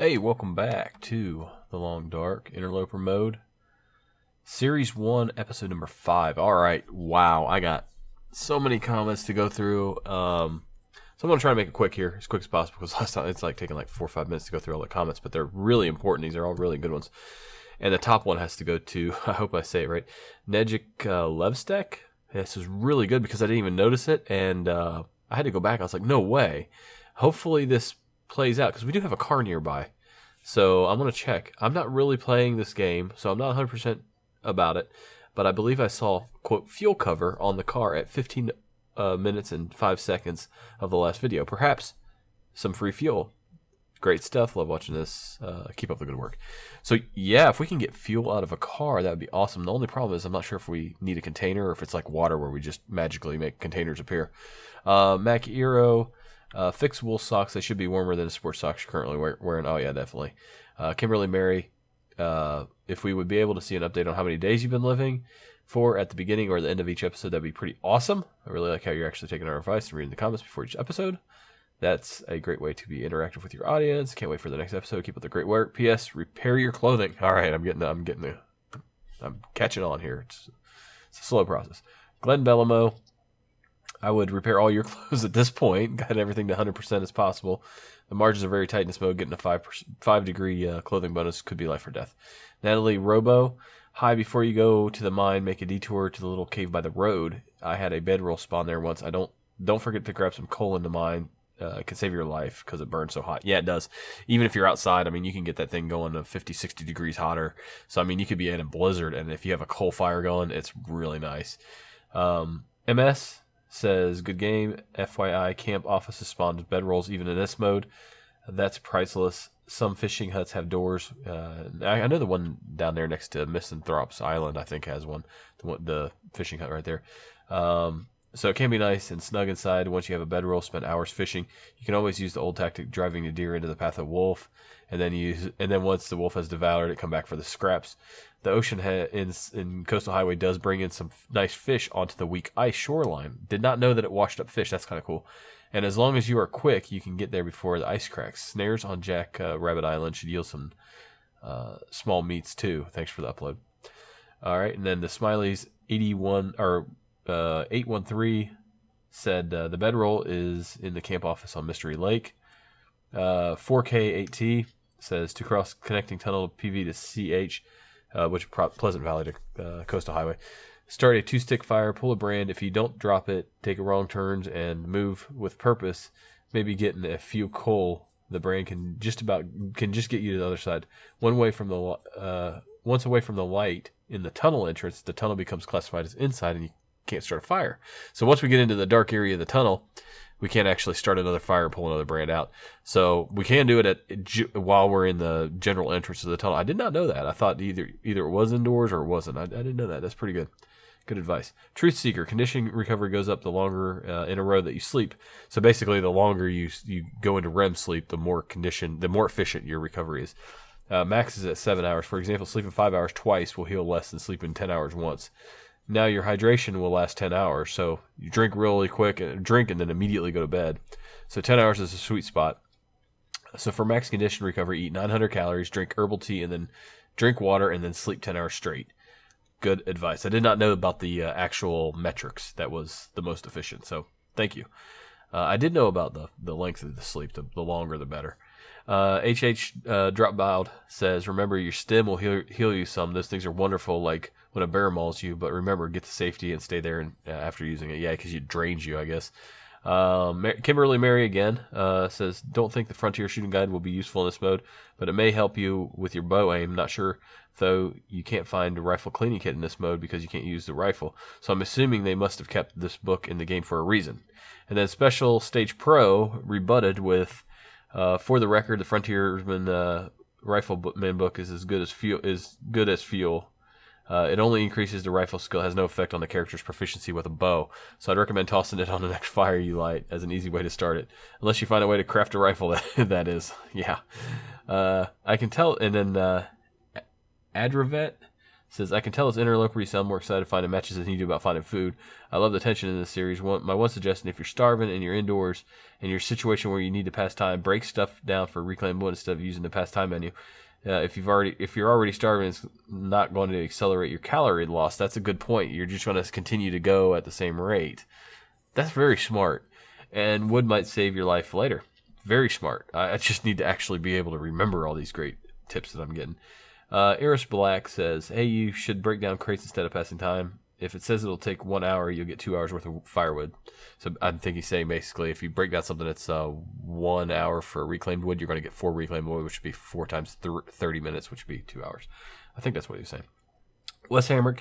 Hey, welcome back to the Long Dark Interloper mode. Series 1, episode number 5. Alright, wow, I got so many comments to go through. So I'm going to try to make it quick here, as quick as possible, because last time it's like taking like 4 or 5 minutes to go through all the comments, but they're really important. These are all really good ones. And the top one has to go to, I hope I say it right, Nejik Levstek. This is really good because I didn't even notice it, and I had to go back. I was like, no way. Hopefully this plays out, because we do have a car nearby. So I'm going to check. I'm not really playing this game, so I'm not 100% about it, but I believe I saw, quote, fuel cover on the car at 15 minutes and 5 seconds of the last video. Perhaps some free fuel. Great stuff. Love watching this. Keep up the good work. So yeah, if we can get fuel out of a car, that would be awesome. The only problem is I'm not sure if we need a container or if it's like water where we just magically make containers appear. Mac Eero. Fix wool socks. They should be warmer than the sports socks you're currently wearing. Oh, yeah, definitely. Kimberly Mary, if we would be able to see an update on how many days you've been living for at the beginning or the end of each episode, that'd be pretty awesome. I really like how you're actually taking our advice and reading the comments before each episode. That's a great way to be interactive with your audience. Can't wait for the next episode. Keep up the great work. P.S. Repair your clothing. All right, I'm catching on here. It's a slow process. Glenn Bellamo. I would repair all your clothes at this point. Got everything to 100% as possible. The margins are very tight in this mode. Getting a 5 degree clothing bonus could be life or death. Natalie Robo. Hi, before you go to the mine, make a detour to the little cave by the road. I had a bedroll spawn there once. Don't forget to grab some coal in the mine. It can save your life because it burns so hot. Yeah, it does. Even if you're outside, I mean, you can get that thing going to 50, 60 degrees hotter. So, I mean, you could be in a blizzard, and if you have a coal fire going, it's really nice. MS says, good game. FYI, camp offices spawn with bedrolls even in this mode. That's priceless. Some fishing huts have doors. I know the one down there next to Misanthropes Island, I think, has one. The fishing hut right there. So it can be nice and snug inside. Once you have a bedroll, spend hours fishing. You can always use the old tactic, driving a deer into the path of wolf, and then once the wolf has devoured it, come back for the scraps. The ocean in Coastal Highway does bring in some nice fish onto the weak ice shoreline. Did not know that it washed up fish. That's kind of cool. And as long as you are quick, you can get there before the ice cracks. Snares on Jack Rabbit Island should yield some small meats too. Thanks for the upload. All right, and then the Smileys 813 said the bedroll is in the camp office on Mystery Lake. 4K8T says to cross connecting tunnel PV to CH, which Pleasant Valley to Coastal Highway. Start a 2-stick fire, pull a brand. If you don't drop it, take a wrong turns and move with purpose. Maybe getting a few coal. The brand can just get you to the other side. Once away from the light in the tunnel entrance, the tunnel becomes classified as inside, and you can't start a fire. So once we get into the dark area of the tunnel, we can't actually start another fire and pull another brand out. So we can do it while we're in the general entrance of the tunnel. I did not know that. I thought either it was indoors or it wasn't. I didn't know that. That's pretty good. Good advice. Truth Seeker. Condition recovery goes up the longer in a row that you sleep. So basically, the longer you go into REM sleep, the more efficient your recovery is. Max is at 7 hours. For example, sleeping 5 hours twice will heal less than sleeping 10 hours once. Now your hydration will last 10 hours. So you drink really quick and then immediately go to bed. So 10 hours is a sweet spot. So for max condition recovery, eat 900 calories, drink herbal tea, and then drink water, and then sleep 10 hours straight. Good advice. I did not know about the actual metrics that was the most efficient. So thank you. I did know about the length of the sleep. The longer, the better. HH Dropbound says, remember your stim will heal you some. Those things are wonderful, like when a bear mauls you, but remember, get to safety and stay there after using it. Yeah, because it drains you, I guess. Kimberly Mary again says, don't think the Frontier Shooting Guide will be useful in this mode, but it may help you with your bow aim. Not sure, though. You can't find a rifle cleaning kit in this mode because you can't use the rifle. So I'm assuming they must have kept this book in the game for a reason. And then Special Stage Pro rebutted with, for the record, the Frontiersman Rifleman book is as good as fuel. It only increases the rifle skill, has no effect on the character's proficiency with a bow. So I'd recommend tossing it on the next fire you light as an easy way to start it. Unless you find a way to craft a rifle, that is. Yeah. I can tell. And then Adravet Says, I can tell as interloper you sound more excited finding matches than you do about finding food. I love the tension in this series. My one suggestion, if you're starving and you're indoors and you're in a situation where you need to pass time, break stuff down for reclaimed wood instead of using the pass time menu. If you're already starving, it's not going to accelerate your calorie loss. That's a good point. You're just going to continue to go at the same rate. That's very smart. And wood might save your life later. Very smart. I just need to actually be able to remember all these great tips that I'm getting. Iris Black says, hey, you should break down crates instead of passing time. If it says it'll take 1 hour, you'll get 2 hours worth of firewood. So I think he's saying basically if you break down something that's 1 hour for reclaimed wood, you're going to get 4 reclaimed wood, which would be 4 times 30 minutes, which would be 2 hours. I think that's what he was saying. Wes Hamrick,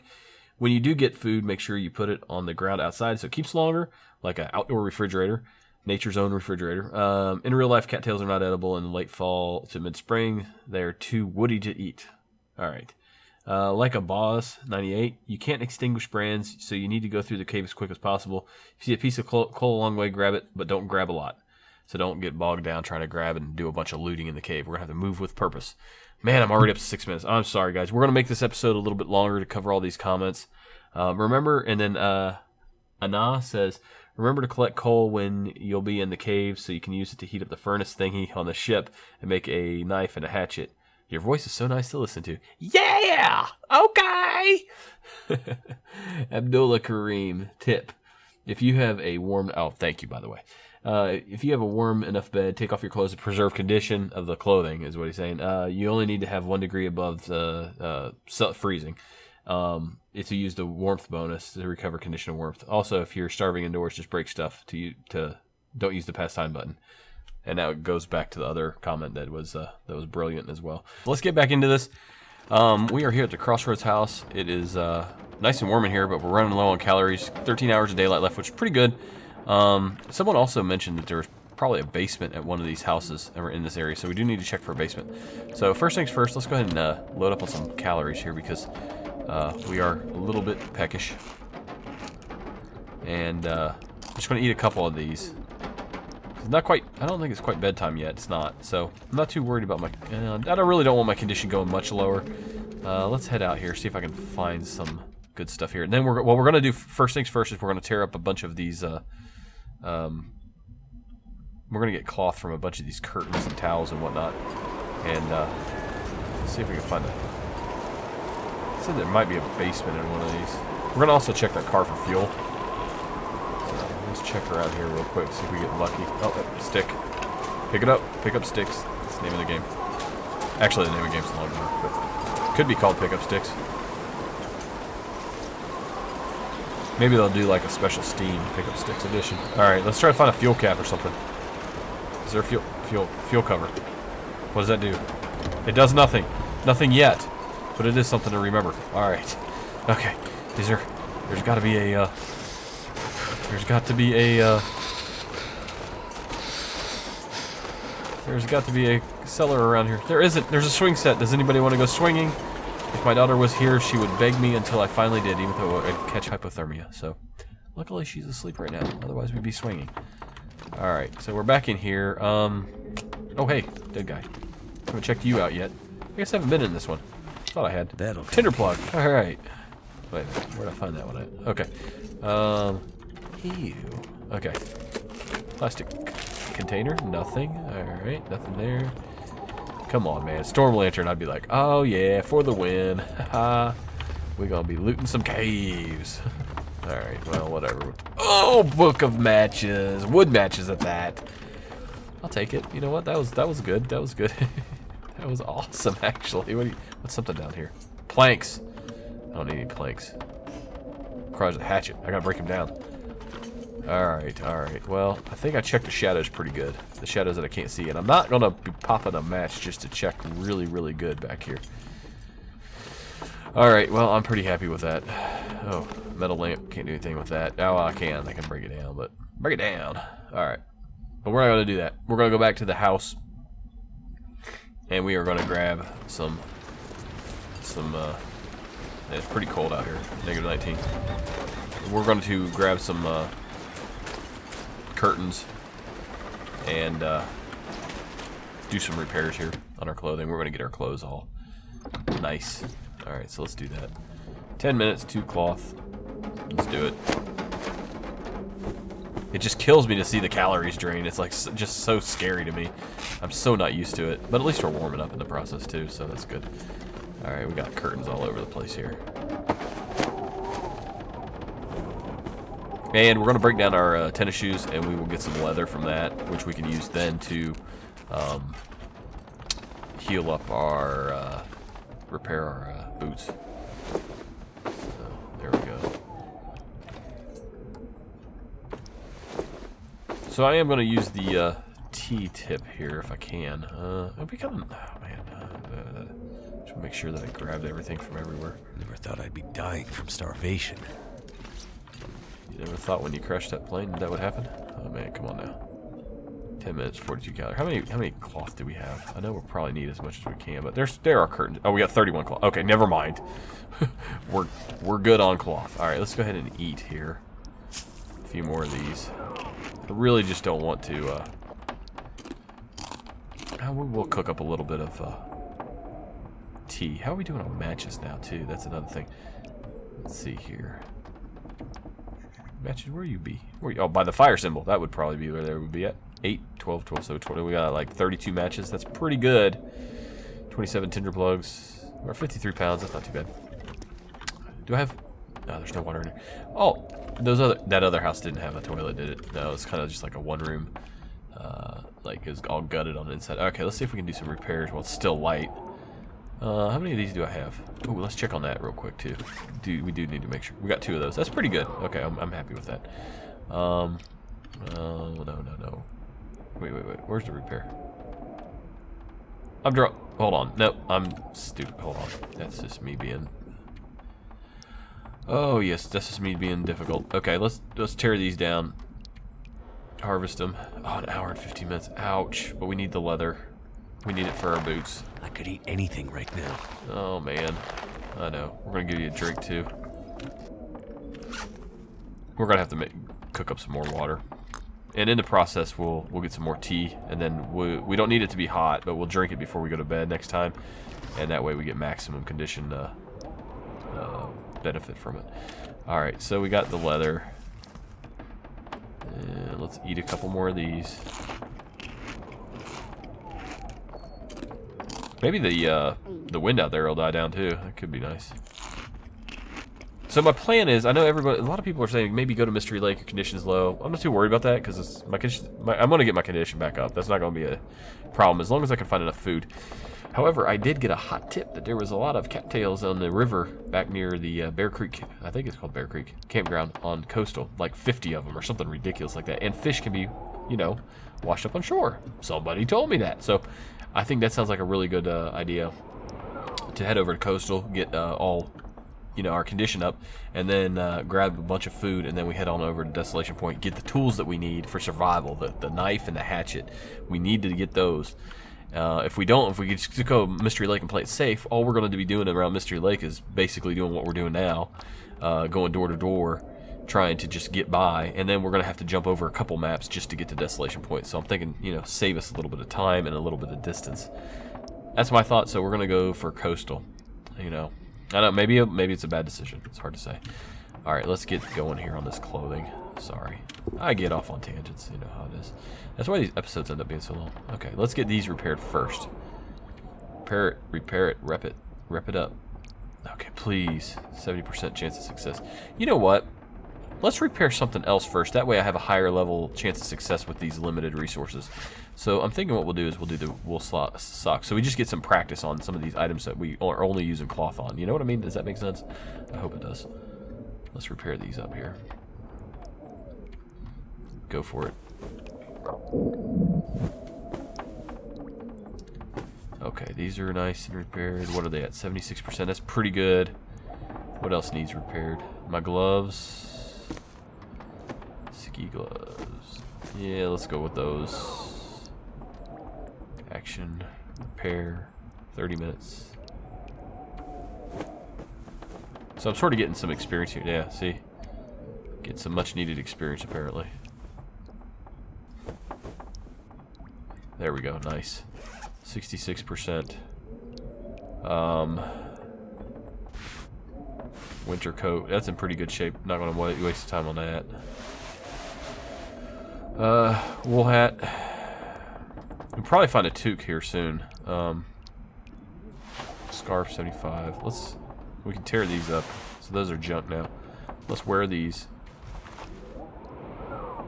when you do get food, make sure you put it on the ground outside so it keeps longer, like an outdoor refrigerator. Nature's own refrigerator. In real life, cattails are not edible in late fall to mid-spring. They're too woody to eat. All right. Like a boss, 98, you can't extinguish brands, so you need to go through the cave as quick as possible. If you see a piece of coal a long way, grab it, but don't grab a lot. So don't get bogged down trying to grab and do a bunch of looting in the cave. We're going to have to move with purpose. Man, I'm already up to 6 minutes. I'm sorry, guys. We're going to make this episode a little bit longer to cover all these comments. Remember, and then Anna says, remember to collect coal when you'll be in the cave so you can use it to heat up the furnace thingy on the ship and make a knife and a hatchet. Your voice is so nice to listen to. Yeah! Okay! Abdullah Kareem, tip. If you have a warm... Oh, thank you, by the way. If you have a warm enough bed, take off your clothes to preserve condition of the clothing, is what he's saying. You only need to have 1 degree above the freezing. It's to use the warmth bonus to recover condition of warmth. Also, if you're starving indoors, just break stuff to don't use the pastime button. And now it goes back to the other comment that was brilliant as well. Let's get back into this. We are here at the Crossroads house. It is nice and warm in here, but we're running low on calories. 13 hours of daylight left, which is pretty good. Someone also mentioned that there was probably a basement at one of these houses in this area, so we do need to check for a basement. So first things first, let's go ahead and load up on some calories here because we are a little bit peckish. And I'm just going to eat a couple of these. It's not quite, I don't think it's quite bedtime yet. It's not. So I'm not too worried about my, I really don't want my condition going much lower. Let's head out here, see if I can find some good stuff here. And then what we're going to do first things first is we're going to tear up a bunch of these, we're going to get cloth from a bunch of these curtains and towels and whatnot. And see if we can find I said there might be a basement in one of these. We're going to also check that car for fuel. So let's check around here real quick, see if we get lucky. Oh, stick. Pick it up. Pick up sticks. That's the name of the game. Actually, the name of the game's Long Dark, but it could be called Pick Up Sticks. Maybe they'll do like a special Steam Pick Up Sticks edition. Alright, let's try to find a fuel cap or something. Is there a fuel cover? What does that do? It does nothing. Nothing yet. But it is something to remember. Alright. Okay. There's got to be a, There's got to be a cellar around here. There isn't. There's a swing set. Does anybody want to go swinging? If my daughter was here, she would beg me until I finally did, even though I'd catch hypothermia. So, luckily she's asleep right now. Otherwise, we'd be swinging. Alright, so we're back in here. Oh, hey, dead guy. Haven't checked you out yet. I guess I haven't been in this one. Thought I had. That'll Tinder plug. All right. Wait, where'd I find that one at? Okay. Ew. Okay. Plastic container. Nothing. All right. Nothing there. Come on, man. Storm lantern. I'd be like, oh yeah, for the win. Haha. We're gonna be looting some caves. All right. Well, whatever. Oh, book of matches. Wood matches at that. I'll take it. You know what? That was good. That was good. That was awesome, actually. What's something down here? Planks. I don't need any planks. Requires a hatchet. I gotta break him down. Alright, alright. Well, I think I checked the shadows pretty good. The shadows that I can't see. And I'm not gonna be popping a match just to check really, really good back here. Alright, well, I'm pretty happy with that. Oh, metal lamp. Can't do anything with that. Oh, I can break it down, but break it down. Alright. But we're not gonna do that. We're gonna go back to the house. And we are going to grab some it's pretty cold out here, -19. We're going to grab some curtains and do some repairs here on our clothing. We're going to get our clothes all nice Alright, so let's do that. 10 minutes, 2 cloth. Let's do it. It just kills me to see the calories drain. It's like just so scary to me. I'm so not used to it. But at least we're warming up in the process too, so that's good. Alright, we got curtains all over the place here. And we're going to break down our tennis shoes, and we will get some leather from that, which we can use then to heal up our, repair our boots. So, there we go. So I am going to use the T-tip here if I can. It'll be kind of... Oh, man. Just make sure that I grabbed everything from everywhere. Never thought I'd be dying from starvation. You never thought when you crashed that plane that would happen? Oh, man, come on now. 10 minutes, 42 calories. How many cloth do we have? I know we'll probably need as much as we can, but there are curtains. Oh, we got 31 cloth. Okay, never mind. we're good on cloth. All right, let's go ahead and eat here. A few more of these. I really just don't want to. We'll cook up a little bit of tea. How are we doing on matches now, too? That's another thing. Let's see here. Matches, where you be? Oh, by the fire symbol. That would probably be where they would be at. 8, 12, 12, so 20. We got like 32 matches. That's pretty good. 27 tinder plugs. We're 53 pounds. That's not too bad. Do I have... No, there's no water in here. Oh, that other house didn't have a toilet, did it? No, it's kind of just like a one-room. Like, it's all gutted on the inside. Okay, let's see if we can do some repairs while it's still light. How many of these do I have? Oh, let's check on that real quick, too. We do need to make sure. We got 2 of those. That's pretty good. Okay, I'm happy with that. No. Wait. Where's the repair? Hold on. Nope, I'm stupid. Hold on. That's just me being... Oh, yes, that's just me being difficult. Okay, let's tear these down. Harvest them. Oh, an hour and 15 minutes. Ouch. But we need the leather. We need it for our boots. I could eat anything right now. Oh, man. I know. We're going to give you a drink, too. We're going to have to cook up some more water. And in the process, we'll get some more tea. And then we don't need it to be hot, but we'll drink it before we go to bed next time. And that way we get maximum condition benefit from it. Alright, so we got the leather. And let's eat a couple more of these. Maybe the wind out there will die down too. That could be nice. So my plan is, I know a lot of people are saying maybe go to Mystery Lake. Your condition's low. I'm not too worried about that because I'm going to get my condition back up. That's not going to be a problem as long as I can find enough food. However, I did get a hot tip that there was a lot of cattails on the river back near the Bear Creek, I think it's called Bear Creek, campground on Coastal. Like 50 of them or something ridiculous like that. And fish can be, washed up on shore. Somebody told me that. So I think that sounds like a really good idea to head over to Coastal, get all, our condition up, and then grab a bunch of food, and then we head on over to Desolation Point, get the tools that we need for survival, the knife and the hatchet. We need to get those. If we just go Mystery Lake and play it safe, all we're going to be doing around Mystery Lake is basically doing what we're doing now, going door to door, trying to just get by, and then we're going to have to jump over a couple maps just to get to Desolation Point. So I'm thinking, save us a little bit of time and a little bit of distance. That's my thought. So we're going to go for Coastal. I don't know, maybe it's a bad decision. It's hard to say. All right, let's get going here on this clothing. Sorry, I get off on tangents. You know how it is. That's why these episodes end up being so long. Okay, let's get these repaired first. Repair it, rep it up. Okay, please. 70% chance of success. You know what? Let's repair something else first. That way I have a higher level chance of success with these limited resources. So I'm thinking what we'll do is we'll do the wool socks. So we just get some practice on some of these items that we are only using cloth on. You know what I mean? Does that make sense? I hope it does. Let's repair these up here. Go for it. Okay, these are nice and repaired. What are they at? 76%. That's pretty good. What else needs repaired? My gloves. Ski gloves. Yeah, let's go with those. Action. Repair. 30 minutes. So I'm sort of getting some experience here. Yeah, see? Get some much needed experience apparently. There we go, nice. 66%. Winter coat. That's in pretty good shape. Not going to waste time on that. Wool hat. We'll probably find a toque here soon. Scarf 75. We can tear these up. So those are junk now. Let's wear these.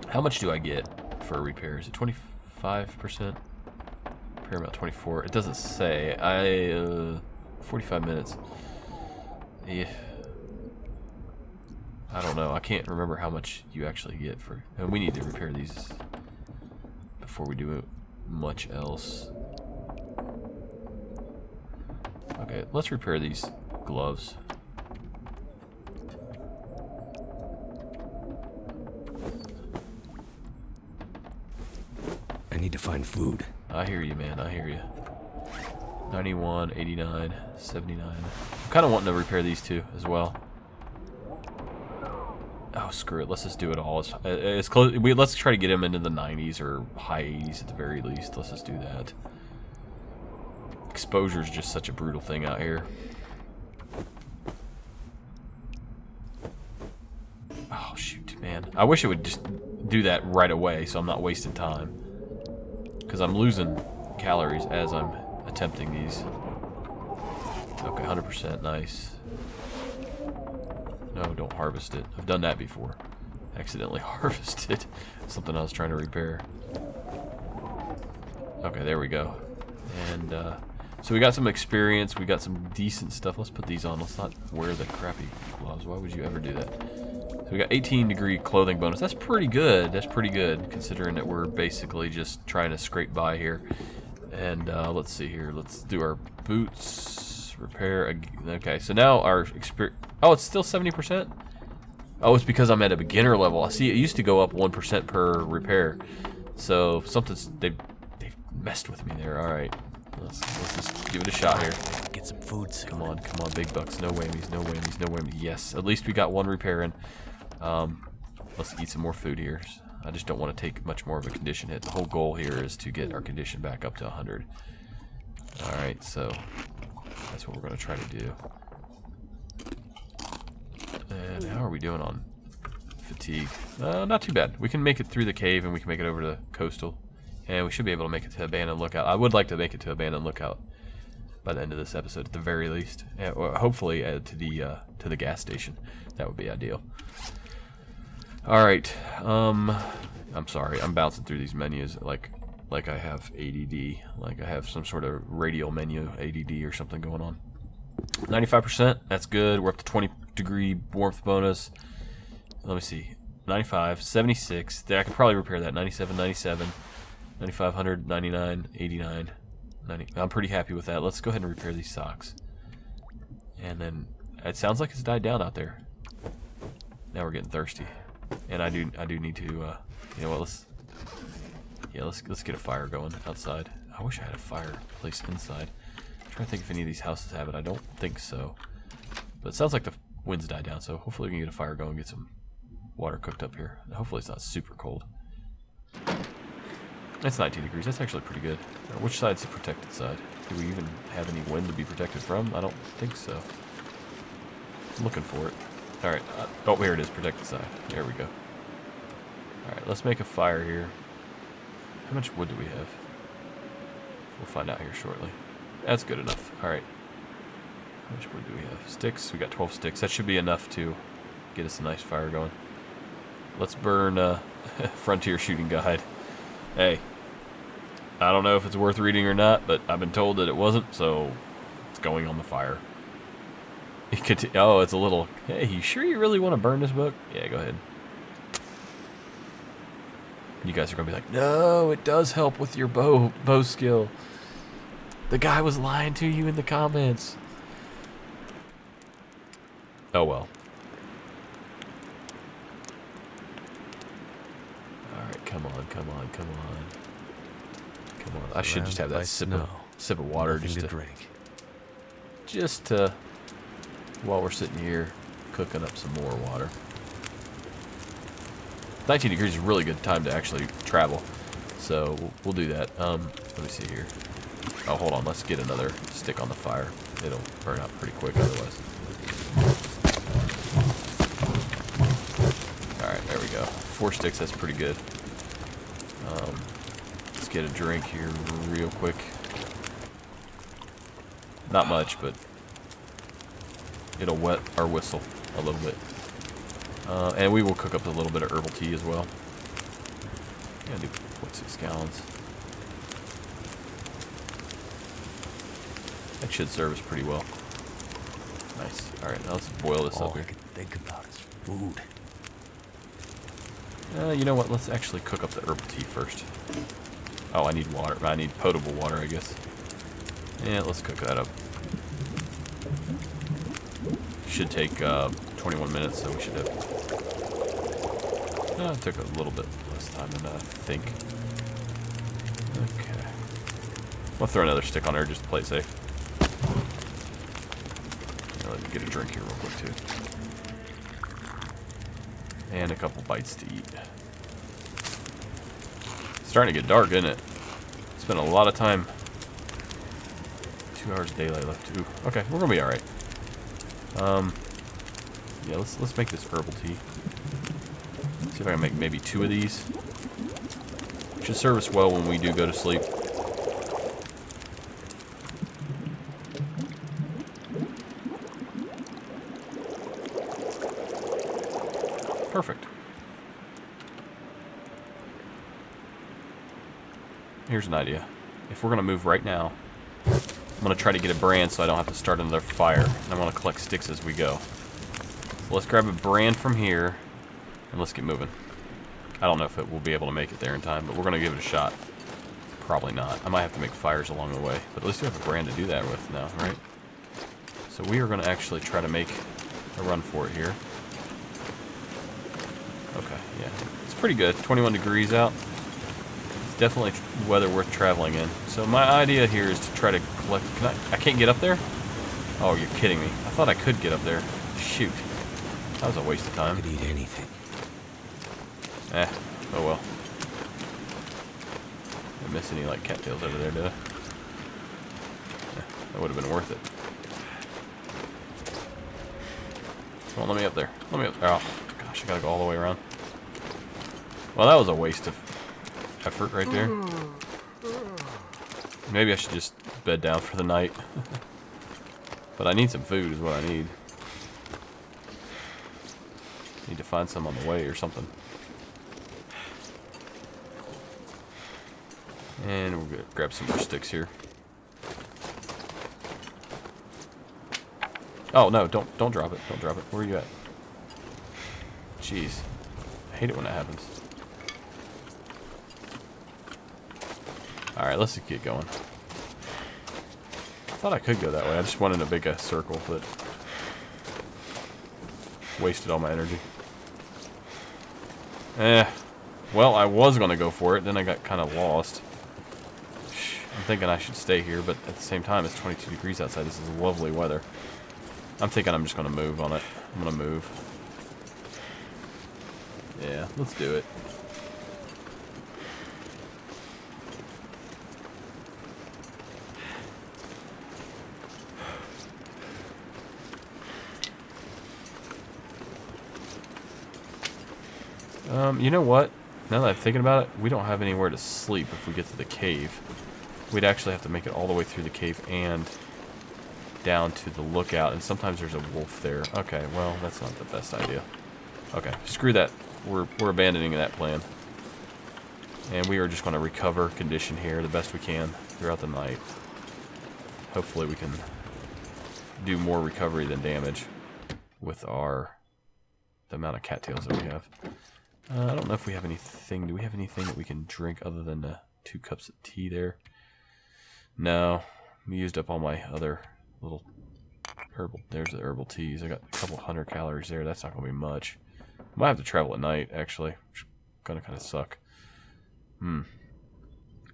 How much do I get for repair? Is it 25%? Repair about 24. It doesn't say. 45 minutes. Yeah. I don't know. I can't remember how much you actually get for. And we need to repair these before we do much else. Okay, let's repair these gloves. I need to find food. I hear you, man. I hear you. 91, 89, 79. I'm kind of wanting to repair these two as well. Oh, screw it. Let's just do it all. It's close. Let's try to get him into the 90s or high 80s at the very least. Let's just do that. Exposure is just such a brutal thing out here. Oh, shoot, man. I wish it would just do that right away so I'm not wasting time. Because I'm losing calories as I'm attempting these. Okay, 100%. Nice. No, don't harvest it. I've done that before. Accidentally harvested something I was trying to repair. Okay, there we go. And so we got some experience. We got some decent stuff. Let's put these on. Let's not wear the crappy gloves. Why would you ever do that? So we got 18-degree clothing bonus. That's pretty good. That's pretty good considering that we're basically just trying to scrape by here. And let's see here. Let's do our boots. Repair. Okay, so now our experience. Oh, it's still 70%? Oh, it's because I'm at a beginner level. I see it used to go up 1% per repair. So something's they've messed with me there. All right, let's just give it a shot here. Get some food soon. Come on, big bucks. No whammies, no whammies, no whammies. Yes, at least we got one repair in. Let's eat some more food here. I just don't want to take much more of a condition hit. The whole goal here is to get our condition back up to 100. All right, so that's what we're going to try to do. And how are we doing on fatigue? Not too bad. We can make it through the cave and we can make it over to coastal. And we should be able to make it to Abandoned Lookout. I would like to make it to Abandoned Lookout by the end of this episode at the very least. Or hopefully to the gas station. That would be ideal. Alright. I'm sorry. I'm bouncing through these menus like I have ADD. Like I have some sort of radial menu ADD or something going on. 95%, that's good. We're up to 20-degree warmth bonus. Let me see. 95, 76. I could probably repair that. 97, 97, 95, 100, 99, 89, 90. I'm pretty happy with that. Let's go ahead and repair these socks. And then it sounds like it's died down out there. Now we're getting thirsty. And I do need to you know what, let's get a fire going outside. I wish I had a fireplace inside. I'm trying to think if any of these houses have it. I don't think so. But it sounds like the wind's died down, so hopefully we can get a fire going and get some water cooked up here. Hopefully it's not super cold. That's 19 degrees. That's actually pretty good. Which side's the protected side? Do we even have any wind to be protected from? I don't think so. I'm looking for it. Alright. Oh, here it is. Protected side. There we go. Alright, let's make a fire here. How much wood do we have? We'll find out here shortly. That's good enough. Alright. How much wood do we have? Sticks? We got 12 sticks. That should be enough to get us a nice fire going. Let's burn Frontier Shooting Guide. Hey, I don't know if it's worth reading or not, but I've been told that it wasn't, so it's going on the fire. Oh, it's a little... Hey, you sure you really want to burn this book? Yeah, go ahead. You guys are going to be like, no, it does help with your bow skill. The guy was lying to you in the comments. Oh, well. Alright, come on. I should just have that sip of water just to drink. Just while we're sitting here cooking up some more water. 19 degrees is a really good time to actually travel. So we'll do that. Let me see here. Oh, hold on. Let's get another stick on the fire. It'll burn out pretty quick otherwise. 4 sticks, that's pretty good. Let's get a drink here real quick. Not much, but it'll wet our whistle a little bit. And we will cook up a little bit of herbal tea as well. Yeah, do 0.6 gallons. That should serve us pretty well. Nice. Alright, now let's boil this up All here. I can think about is food. You know what? Let's actually cook up the herbal tea first. Oh, I need water. I need potable water, I guess. Yeah, let's cook that up. Should take 21 minutes, so we should have... it took a little bit less time than I think. Okay. I'll throw another stick on there just to play it safe. Let me get a drink here real quick, too. And a couple bites to eat. It's starting to get dark, isn't it? Spent a lot of time. 2 hours of daylight left. Ooh, okay, we're gonna be all right. Yeah, let's make this herbal tea. See if I can make maybe 2 of these. Should serve us well when we do go to sleep. Perfect. Here's an idea. If we're gonna move right now, I'm gonna try to get a brand so I don't have to start another fire. And I'm gonna collect sticks as we go. So let's grab a brand from here and let's get moving. I don't know if it will be able to make it there in time, but we're gonna give it a shot. Probably not. I might have to make fires along the way, but at least we have a brand to do that with now, right? So we are gonna actually try to make a run for it here. Okay, yeah, it's pretty good. 21 degrees out. It's definitely weather worth traveling in. So my idea here is to try to collect. I can't get up there? Oh, you're kidding me. I thought I could get up there. Shoot. That was a waste of time. Could eat anything. Oh well. Didn't miss any like cattails over there, did I? That would have been worth it. Come on, let me up there. Let me up there. Oh, gosh, I gotta go all the way around. Well, that was a waste of effort right there. Maybe I should just bed down for the night. But I need some food is what I need. Need to find some on the way or something. And we're gonna grab some more sticks here. Oh no, don't drop it. Don't drop it. Where are you at? Jeez. I hate it when that happens. Alright, let's get going. I thought I could go that way. I just wanted a big circle, but wasted all my energy. Well, I was going to go for it, then I got kind of lost. I'm thinking I should stay here, but at the same time, it's 22 degrees outside. This is lovely weather. I'm thinking I'm just going to move on it. I'm going to move. Yeah, let's do it. You know what? Now that I'm thinking about it, we don't have anywhere to sleep if we get to the cave. We'd actually have to make it all the way through the cave and down to the lookout, and sometimes there's a wolf there. Okay, well, that's not the best idea. Okay, screw that. We're abandoning that plan. And we are just going to recover condition here the best we can throughout the night. Hopefully we can do more recovery than damage with the amount of cattails that we have. I don't know if we have anything. Do we have anything that we can drink other than the 2 cups of tea there? No. We used up all my other little herbal. There's the herbal teas. I got a couple 100 calories there. That's not going to be much. Might have to travel at night, actually. Which is going to kind of suck. Well,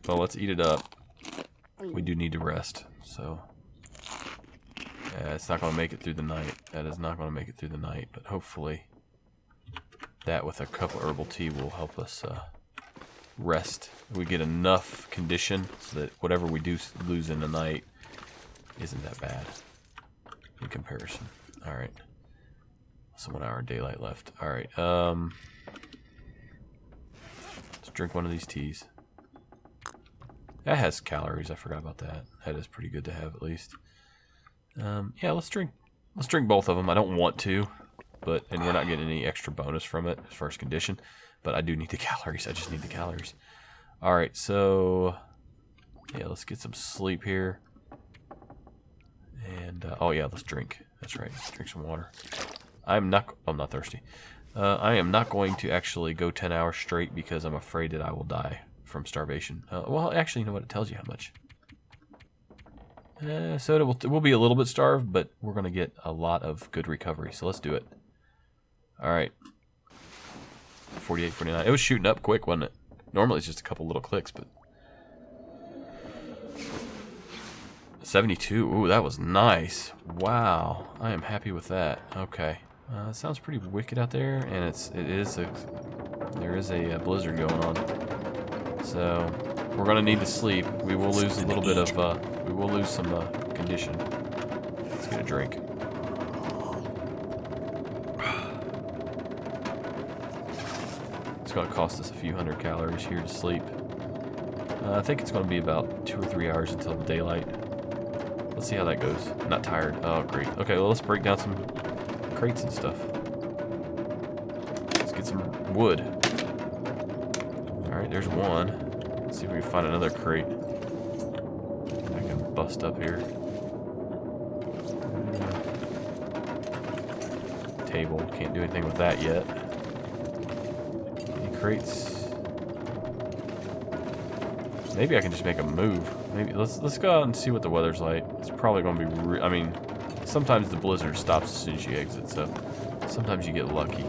let's eat it up. We do need to rest, so... it's not going to make it through the night. That is not going to make it through the night, but hopefully that with a cup of herbal tea will help us rest. We get enough condition so that whatever we do lose in the night isn't that bad in comparison. Alright. So 1 hour of daylight left. Alright, drink one of these teas. That has calories. I forgot about that. That is pretty good to have at least. Yeah, let's drink both of them. I don't want to, and we're not getting any extra bonus from it as far as condition. But I do need the calories. I just need the calories. All right, so yeah, let's get some sleep here. And oh yeah, let's drink. That's right. Let's drink some water. I'm not thirsty. I am not going to actually go 10 hours straight because I'm afraid that I will die from starvation. Well, actually, you know what? It tells you how much. So we'll be a little bit starved, but we're going to get a lot of good recovery. So let's do it. All right. 48, 49. It was shooting up quick, wasn't it? Normally it's just a couple little clicks, but 72. Ooh, that was nice. Wow, I am happy with that. Okay, it sounds pretty wicked out there, and there is a blizzard going on. So we're gonna need to sleep. We will lose a little bit of some condition. Let's get a drink. It's gonna cost us a few hundred calories here to sleep. I think it's gonna be about 2 or 3 hours until the daylight. Let's see how that goes. I'm not tired. Oh, great. Okay, well, let's break down some crates and stuff. Let's get some wood. Alright, there's one. Let's see if we can find another crate. I can bust up here. Table. Can't do anything with that yet. Any crates? Maybe I can just make a move. Maybe let's go out and see what the weather's like. It's probably going to be. I mean, sometimes the blizzard stops as soon as you exit, so sometimes you get lucky.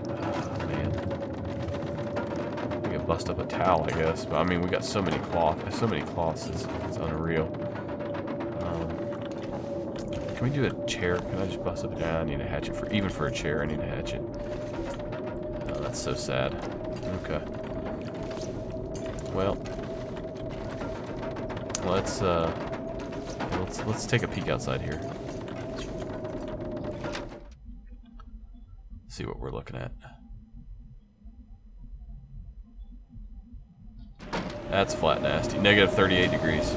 Oh, man, we can bust up a towel, I guess. But I mean, we got so many cloths. It's unreal. Can we do a chair? Can I just bust up? Yeah, I need a hatchet for a chair. I need a hatchet. Oh, that's so sad. Okay. Well, let's take a peek outside here. See what we're looking at. That's flat nasty. Negative 38 degrees.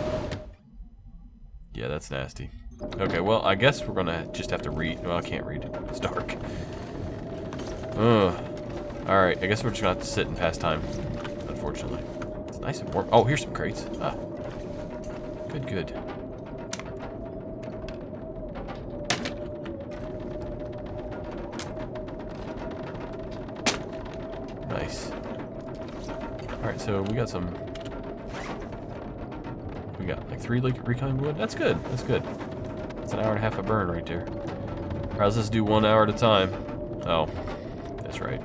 Yeah, that's nasty. Okay, well, I guess we're gonna just have to read. Well, I can't read. It's dark. Alright, I guess we're just gonna have to sit and pass time, unfortunately. It's nice and warm. Oh, here's some crates. Ah. Good. Nice. Alright, so we got like 3 reclaimed wood. That's good. That's good. That's an hour and a half of burn right there. Alright, let's just do 1 hour at a time. Oh, that's right.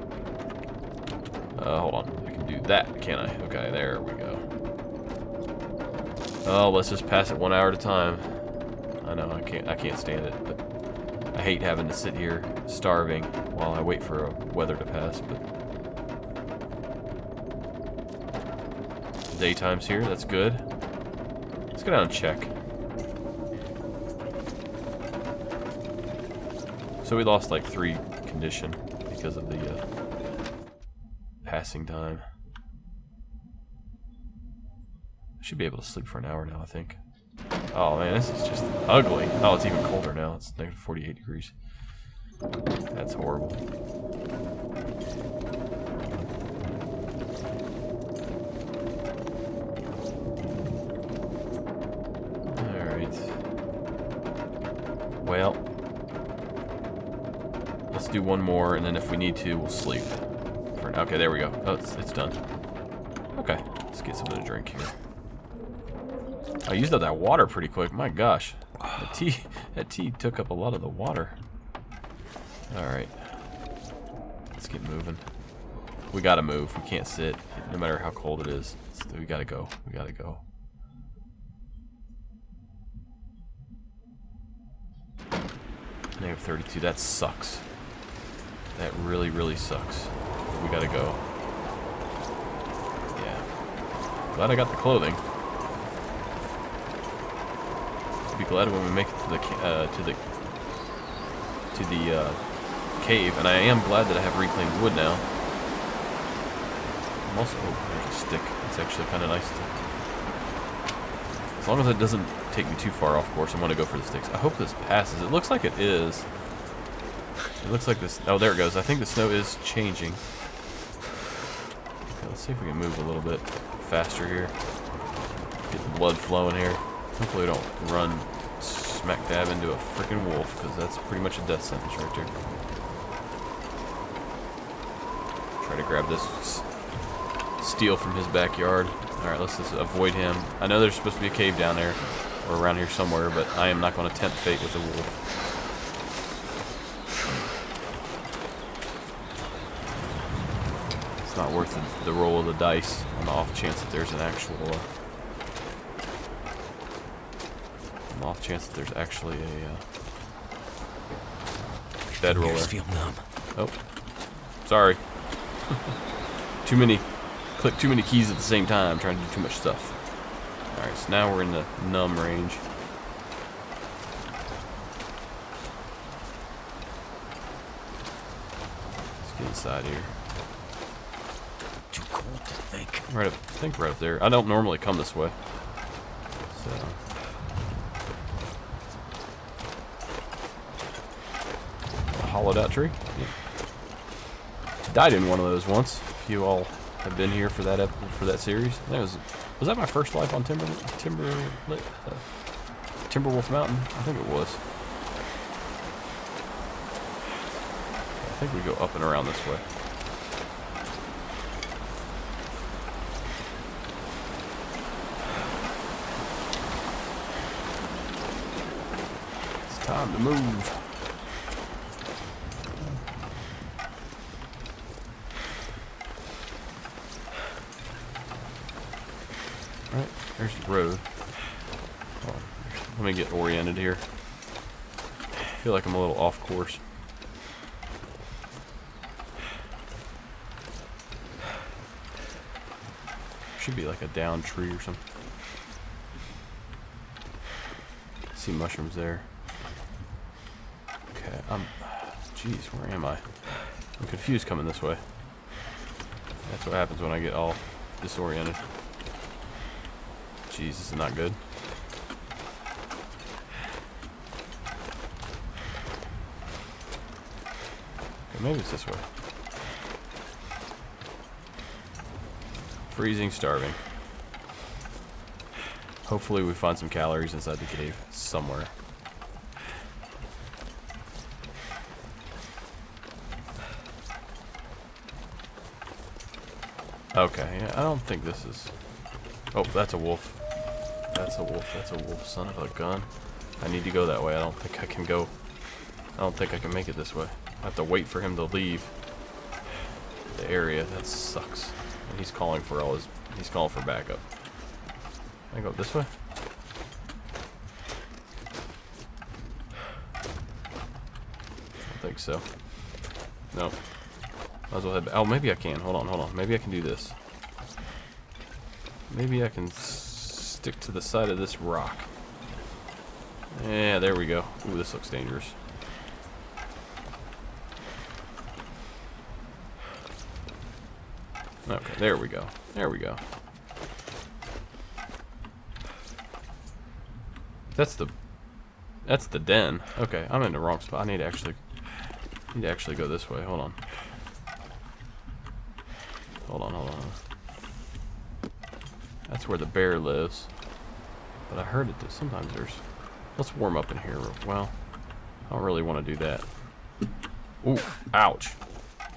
Hold on. I can do that, can't I? Okay, there we go. Oh, let's just pass it 1 hour at a time. I know, I can't stand it, but I hate having to sit here starving while I wait for weather to pass, but daytime's here, that's good. Let's go down and check. So we lost like 3 condition because of the passing time. Should be able to sleep for an hour now, I think. Oh man, this is just ugly. Oh, it's even colder now. It's negative 48 degrees. That's horrible. Alright. Well, let's do one more, and then if we need to, we'll sleep. Okay, there we go. Oh, it's done. Okay, let's get something to drink here. I used up that water pretty quick. My gosh, that tea took up a lot of the water. All right, let's get moving. We gotta move. We can't sit, no matter how cold it is. We gotta go. We gotta go. Negative 32. That sucks. That really, really sucks. We gotta go. Yeah. Glad I got the clothing. Be glad when we make it to the cave, and I am glad that I have reclaimed wood now. also, oh, there's a stick. It's actually kind of nice. As long as it doesn't take me too far off course, I'm going to go for the sticks. I hope this passes. It looks like it is. It looks like this. Oh, there it goes. I think the snow is changing. Okay, let's see if we can move a little bit faster here. Get the blood flowing here. Hopefully we don't run smack dab into a freaking wolf, because that's pretty much a death sentence right there. Try to grab this steel from his backyard. Alright, let's just avoid him. I know there's supposed to be a cave down there, or around here somewhere, but I am not going to tempt fate with a wolf. It's not worth the roll of the dice on the off chance that there's an actual... on the off chance that there's actually a bedroller. Feel numb. Oh, sorry. Click too many keys at the same time, trying to do too much stuff. Alright, so now we're in the numb range. Let's get inside here. Too cold to think. Right up, I think right up there. I don't normally come this way. So. A hollowed out tree? Yeah. Died in one of those once. If you all have been here for that series, that was that my first life on Timberwolf Mountain? I think it was. I think we go up and around this way. It's time to move. Alright, there's the road. Oh, let me get oriented here. I feel like I'm a little off course. Should be like a down tree or something. See mushrooms there. Okay, jeez, where am I? I'm confused coming this way. That's what happens when I get all disoriented. Jeez, this is not good. Okay, maybe it's this way. Freezing, starving. Hopefully we find some calories inside the cave somewhere. Okay, yeah, I don't think this is... Oh, that's a wolf. That's a wolf. That's a wolf. Son of a gun. I need to go that way. I don't think I can go. I don't think I can make it this way. I have to wait for him to leave the area. That sucks. And he's calling for all his... He's calling for backup. Can I go this way? I don't think so. No. Might as well head back. Oh, maybe I can. Hold on, hold on. Maybe I can do this. Maybe I can stick to the side of this rock. Yeah, there we go. Ooh, this looks dangerous. Okay, there we go. There we go. That's the den. Okay, I'm in the wrong spot. I need to actually go this way. Hold on. Hold on, hold on. That's where the bear lives. But I heard that sometimes there's... Let's warm up in here. Well, I don't really want to do that. Ooh, ouch.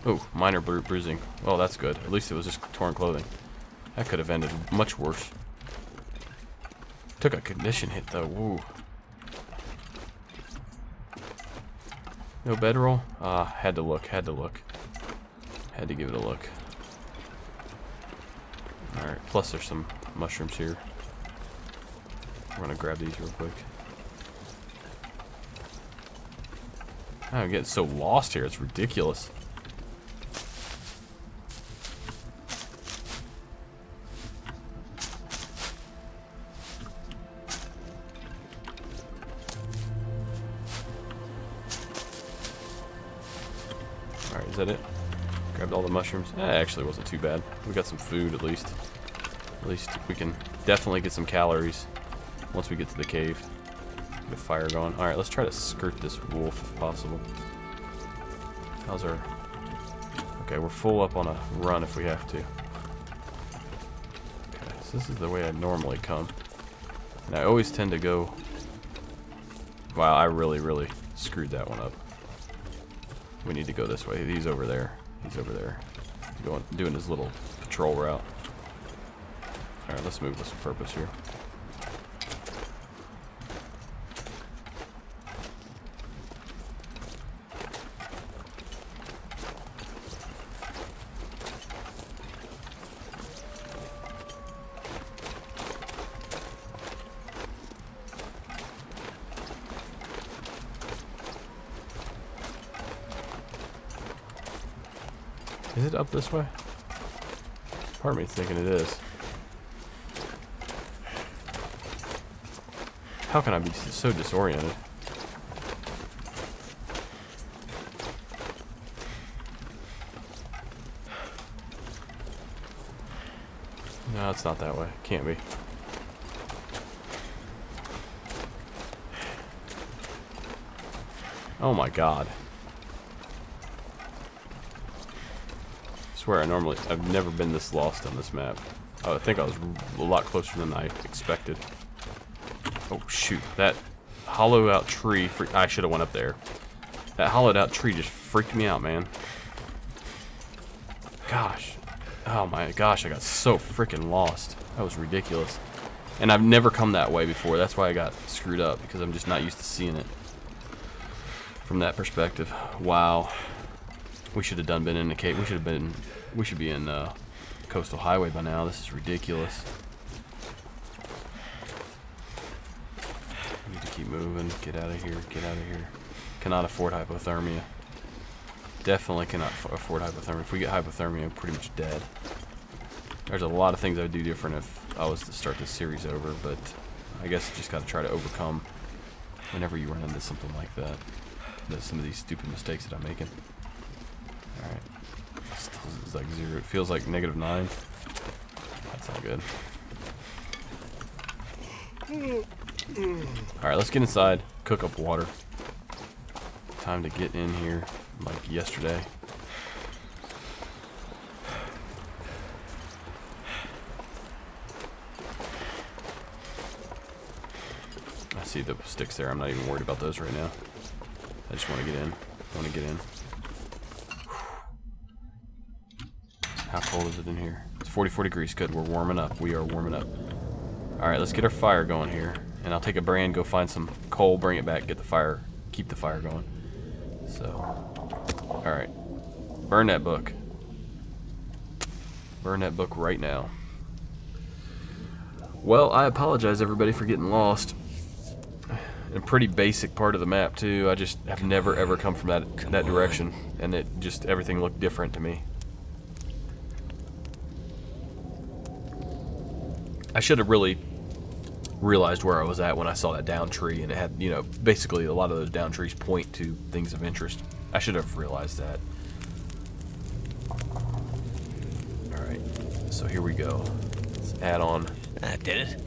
Ooh, minor bruising. Well, that's good. At least it was just torn clothing. That could have ended much worse. Took a condition hit, though. Woo. No bedroll? Had to look, had to look. Had to give it a look. Alright, plus there's some mushrooms here. I'm gonna grab these real quick. I'm getting so lost here, it's ridiculous. Alright, is that it? Grabbed all the mushrooms. Actually wasn't too bad. We got some food at least. At least we can definitely get some calories once we get to the cave. Get fire going. Alright, let's try to skirt this wolf if possible. How's our... Okay, we're full up on a run if we have to. Okay, so this is the way I normally come. And I always tend to go... Wow, I really screwed that one up. We need to go this way. He's over there. He's over there. Doing his little patrol route. Alright, let's move with some purpose here. Is it up this way? Part of me thinking it is. How can I be so disoriented? No, it's not that way. Can't be. Oh my god. I swear I've never been this lost on this map. Oh, I think I was a lot closer than I expected. Oh shoot, that hollowed out tree, I should have went up there. That hollowed out tree just freaked me out, man. Gosh. Oh my gosh, I got so freaking lost. That was ridiculous. And I've never come that way before. That's why I got screwed up, because I'm just not used to seeing it from that perspective. Wow. We should have been in the cave. We should be in Coastal Highway by now. This is ridiculous. We need to keep moving. Get out of here. Get out of here. Cannot afford hypothermia. Definitely cannot afford hypothermia. If we get hypothermia, I'm pretty much dead. There's a lot of things I would do different if I was to start this series over, but I guess you just got to try to overcome whenever you run into something like that. Some of these stupid mistakes that I'm making. Alright. It's like 0. It feels like -9. That's all good. Alright, let's get inside. Cook up water. Time to get in here like yesterday. I see the sticks there. I'm not even worried about those right now. I just want to get in. I want to get in. How cold is it in here? It's 44 degrees. Good. We're warming up. We are warming up. Alright, let's get our fire going here. And I'll take a brand, go find some coal, bring it back, get the fire, keep the fire going. So, alright. Burn that book. Burn that book right now. Well, I apologize everybody for getting lost. A pretty basic part of the map too. I just have never ever come from that direction, and it just everything looked different to me. I should have really realized where I was at when I saw that down tree, and it had, you know, basically a lot of those down trees point to things of interest. I should have realized that. All right, so here we go. Let's add on. That did it.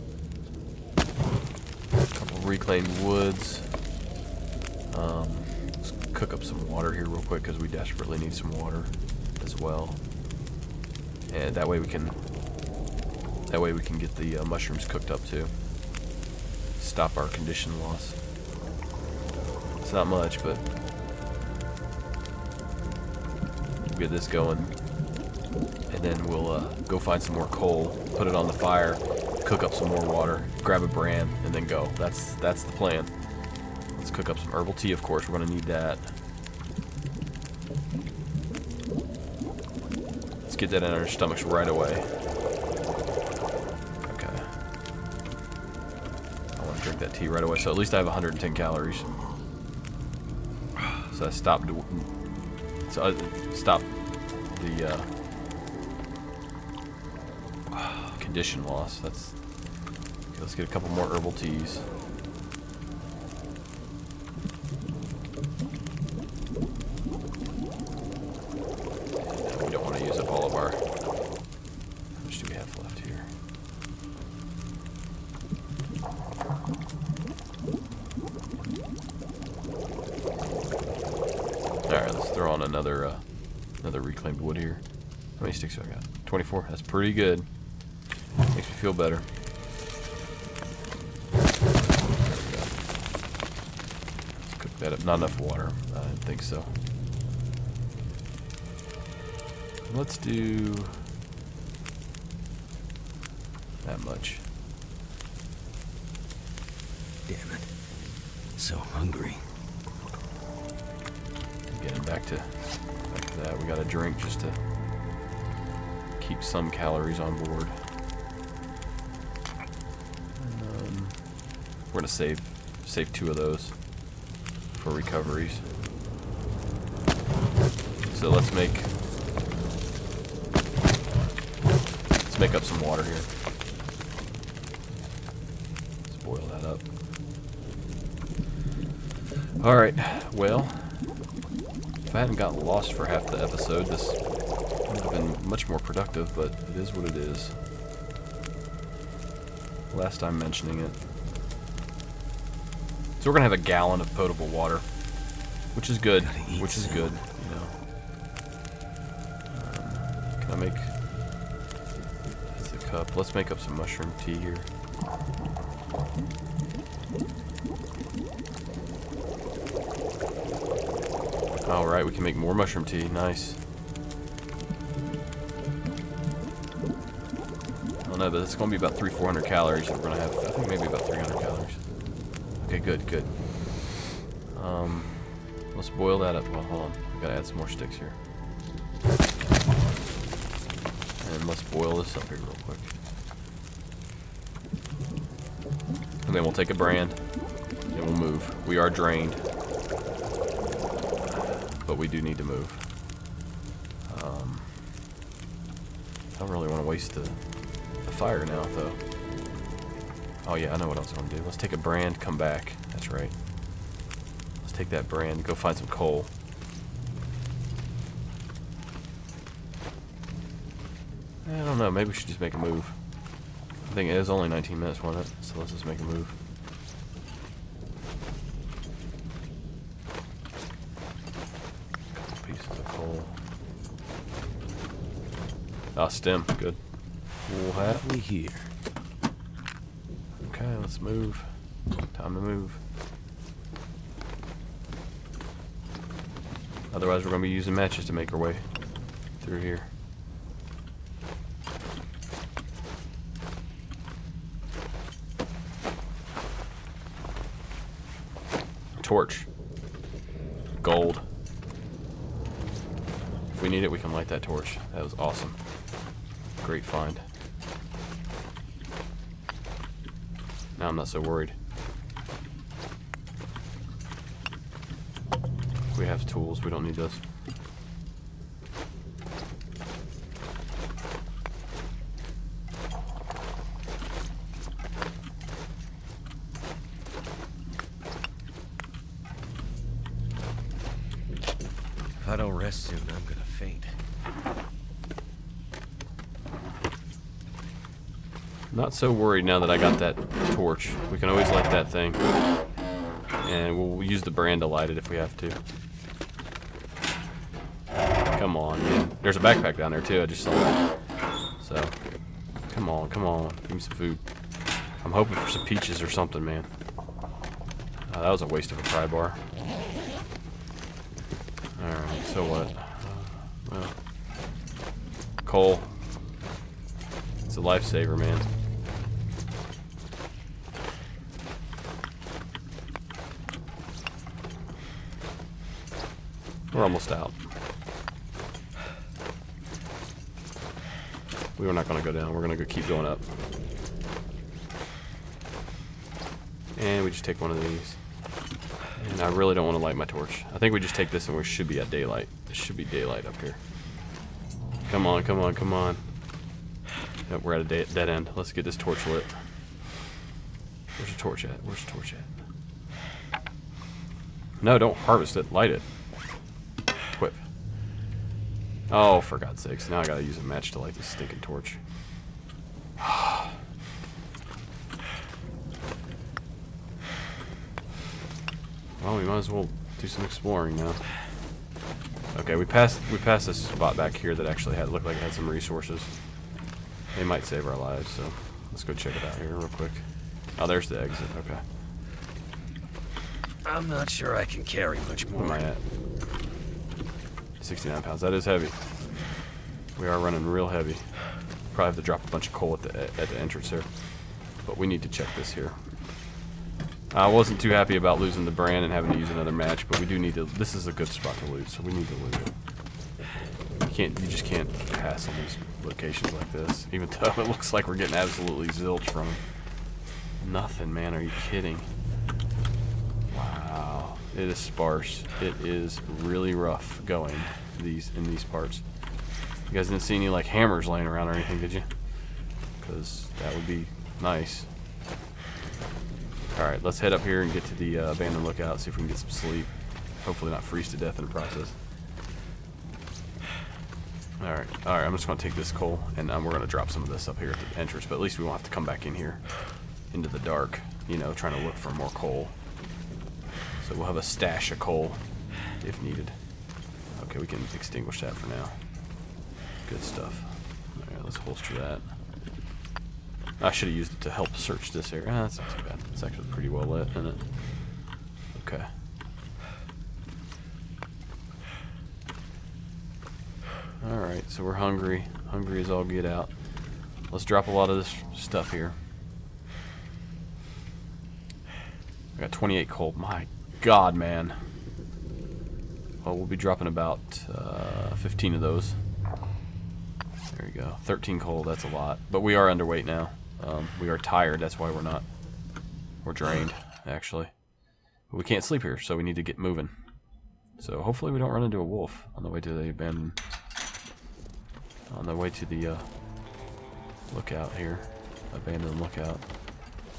A couple reclaimed woods. Let's cook up some water here real quick because we desperately need some water as well. And that way we can get the mushrooms cooked up too. Stop our condition loss. It's not much, but we'll get this going, and then we'll go find some more coal, put it on the fire, cook up some more water, grab a brand, and then go. That's the plan. Let's cook up some herbal tea, of course. We're gonna need that. Let's get that in our stomachs right away. Okay. I want to drink that tea right away, so at least I have 110 calories. So I stopped. Stop the condition loss. That's. Okay, let's get a couple more herbal teas. are. How much do we have left here? Alright, let's throw on another reclaimed wood here. How many sticks do I got? 24. That's pretty good. Makes me feel better. Let's cook that up. Not enough water. I didn't think so. Let's do that much. Damn it. So hungry. Getting back to that. We got a drink just to keep some calories on board. We're gonna save 2 of those for recoveries. So let's make up some water here. Let's boil that up. All right. Well, if I hadn't gotten lost for half the episode, this would have been much more productive. But it is what it is. Last time mentioning it. So we're gonna have a gallon of potable water, which is good. Which is good, you know. Can I make? That's a cup. Let's make up some mushroom tea here. All right, we can make more mushroom tea. Nice. I don't know, but it's gonna be about 300-400 calories. That we're gonna have. I think maybe about 300 calories. Okay, good. Let's boil that up. Well, hold on. We gotta add some more sticks here. And let's boil this up here real quick. And then we'll take a brand. And we'll move. We are drained. But we do need to move. I don't really want to waste the fire now, though. Oh yeah, I know what else I want to do. Let's take a brand, come back. That's right. Let's take that brand, go find some coal. I don't know, maybe we should just make a move. I think it is only 19 minutes, wasn't it? So let's just make a move. Couple pieces of coal. Ah, stem, good. Wool hat. We here. Okay, let's move. Time to move. Otherwise, we're going to be using matches to make our way through here. Torch. Gold. If we need it, we can light that torch. That was awesome. Great find. Now I'm not so worried. We have tools, we don't need those. If I don't rest soon, I'm gonna faint. Not so worried now that I got that torch. We can always light that thing. And we'll use the brand to light it if we have to. Come on, man. There's a backpack down there too, I just saw that. So, come on. Give me some food. I'm hoping for some peaches or something, man. That was a waste of a pry bar. Alright, so what? Well, coal. It's a lifesaver, man. We're almost out. We were not going to go down. We're going to keep going up. And we just take one of these. And I really don't want to light my torch. I think we just take this and we should be at daylight. It should be daylight up here. Come on. Yep, we're at a dead end. Let's get this torch lit. Where's the torch at? No, don't harvest it. Light it. Equip. Oh, for God's sakes. Now I gotta use a match to light this stinking torch. Well, we might as well do some exploring now. Okay, we passed this spot back here that actually looked like it had some resources. They might save our lives, so let's go check it out here real quick. Oh, there's the exit. Okay. I'm not sure I can carry much more. Where am I at? 69 pounds. That is heavy. We are running real heavy. Probably have to drop a bunch of coal at the entrance there. But we need to check this here. I wasn't too happy about losing the brand and having to use another match, but we do need to. This is a good spot to loot, so we need to loot it. You just can't pass on these locations like this, even though it looks like we're getting absolutely zilch from them. Nothing, man. Are you kidding? Wow, it is sparse. It is really rough going in these parts. You guys didn't see any like hammers laying around or anything, did you? Because that would be nice. Alright, let's head up here and get to the abandoned lookout, see if we can get some sleep. Hopefully not freeze to death in the process. Alright, I'm just going to take this coal, and we're going to drop some of this up here at the entrance, but at least we won't have to come back in here into the dark, you know, trying to look for more coal. So we'll have a stash of coal if needed. Okay, we can extinguish that for now. Good stuff. Alright, let's holster that. I should have used it to help search this area. That's not too bad. It's actually pretty well lit, isn't it? Okay. Alright, so we're hungry. Hungry as all get out. Let's drop a lot of this stuff here. I got 28 coal. My God, man. Well, we'll be dropping about 15 of those. There you go. 13 coal, that's a lot. But we are underweight now. We are tired, that's why we're drained, actually. But we can't sleep here, so we need to get moving. So hopefully we don't run into a wolf on the way to the abandoned... On the way to the lookout here. Abandoned lookout.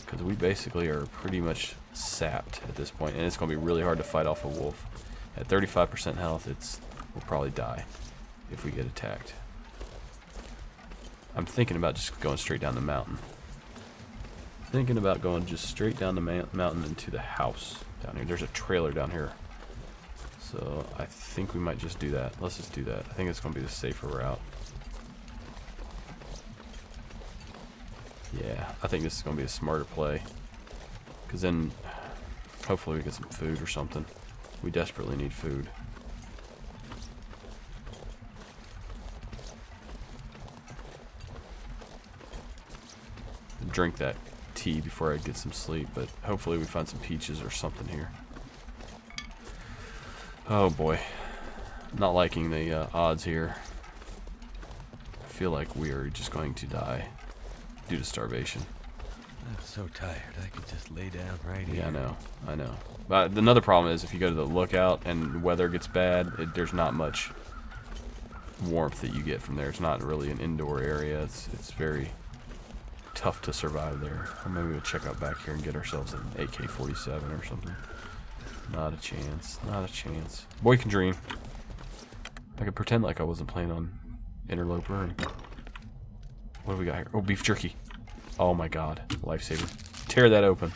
Because we basically are pretty much sapped at this point, and it's going to be really hard to fight off a wolf. At 35% health, we'll probably die if we get attacked. I'm thinking about just going straight down the mountain. Thinking about going just straight down the mountain into the house down here. There's a trailer down here. So I think we might just do that. Let's just do that. I think it's going to be the safer route. Yeah, I think this is going to be a smarter play. Because then, hopefully we get some food or something. We desperately need food. Drink that tea before I get some sleep, but hopefully we find some peaches or something here. Oh boy. Not liking the odds here. I feel like we are just going to die due to starvation. I'm so tired, I could just lay down right here. Yeah, I know. But another problem is if you go to the lookout and the weather gets bad, there's not much warmth that you get from there. It's not really an indoor area. It's very tough to survive there. Or maybe we'll check out back here and get ourselves an AK-47 or something. Not a chance. Not a chance. Boy can dream. I could pretend like I wasn't playing on Interloper. And what do we got here? Oh, beef jerky. Oh my God. Lifesaver. Tear that open.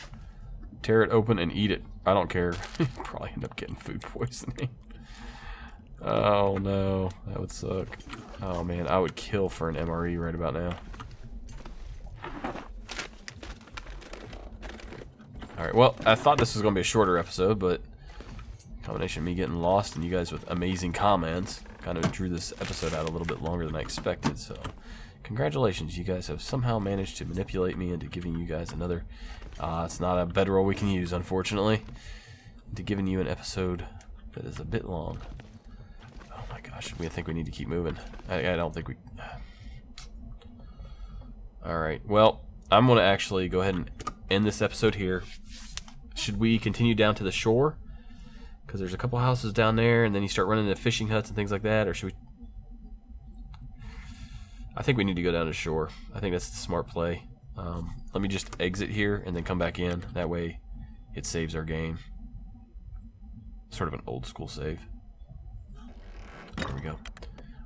Tear it open and eat it. I don't care. Probably end up getting food poisoning. Oh no. That would suck. Oh man. I would kill for an MRE right about now. Alright, well, I thought this was going to be a shorter episode, but combination of me getting lost and you guys with amazing comments kind of drew this episode out a little bit longer than I expected, so congratulations, you guys have somehow managed to manipulate me into giving you guys another, it's not a bedroll we can use, unfortunately, into giving you an episode that is a bit long. Oh my gosh, I think we need to keep moving. I don't think we... Alright, well, I'm going to actually go ahead and end this episode here. Should we continue down to the shore? Because there's a couple houses down there, and then you start running into fishing huts and things like that, or should we... I think we need to go down to shore. I think that's the smart play. Let me just exit here and then come back in. That way it saves our game. Sort of an old school save. There we go.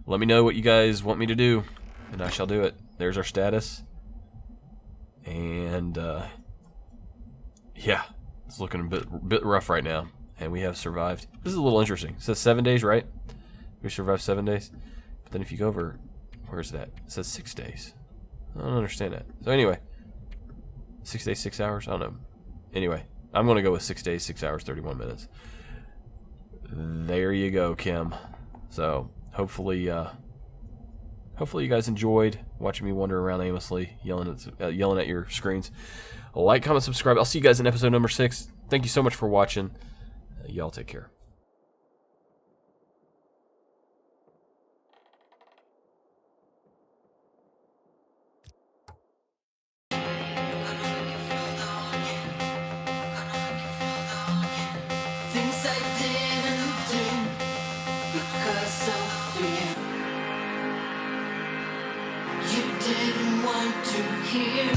let me know what you guys want me to do, and I shall do it. There's our status. And, yeah, it's looking a bit rough right now. And we have survived. This is a little interesting. It says 7 days, right? We survived 7 days. But then if you go over, where's that? It says 6 days. I don't understand that. So anyway, 6 days, 6 hours? I don't know. Anyway, I'm going to go with 6 days, 6 hours, 31 minutes. There you go, Kim. So hopefully you guys enjoyed watching me wander around aimlessly, yelling at your screens. Like, comment, subscribe. I'll see you guys in episode number 6. Thank you so much for watching. Y'all take care. Things I didn't do because of fear. You didn't want to hear.